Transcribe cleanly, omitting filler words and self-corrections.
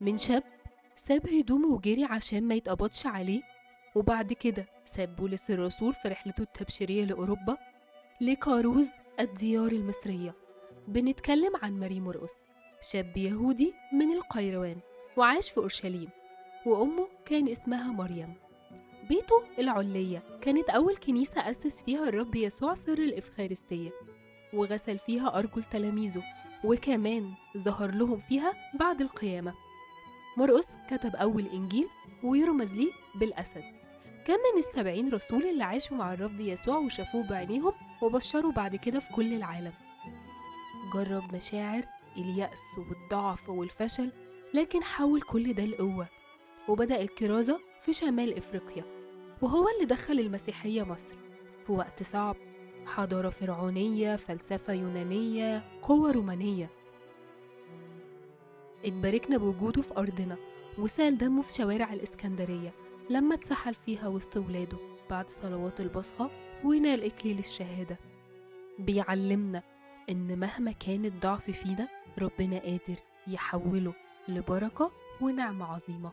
من شاب ساب هدومه وجري عشان ما يتقبضش عليه، وبعد كده ساب بولس الرسول في رحلته التبشيرية لأوروبا لكاروز الديار المصرية. بنتكلم عن ماري مرقس، شاب يهودي من القيروان وعاش في أورشليم، وأمه كان اسمها مريم. بيته العلية كانت أول كنيسة أسس فيها الرب يسوع سر الإفخارستية، وغسل فيها أرجل تلاميذه، وكمان ظهر لهم فيها بعد القيامة. مرقس كتب أول إنجيل ويرمز ليه بالأسد. كان من ال70 رسول اللي عاشوا مع الرب يسوع وشافوه بعينيهم وبشروا بعد كده في كل العالم. جرب مشاعر اليأس والضعف والفشل، لكن حول كل ده لقوة، وبدأ الكرازة في شمال إفريقيا، وهو اللي دخل المسيحية مصر في وقت صعب، حضارة فرعونية، فلسفة يونانية، قوة رومانية. اتباركنا بوجوده في أرضنا، وسال دمه في شوارع الإسكندرية لما اتسحل فيها وسط ولاده بعد صلوات البصخة ونال إكليل الشهادة. بيعلمنا إن مهما كان الضعف فينا، ربنا قادر يحوله لبركة ونعمة عظيمة.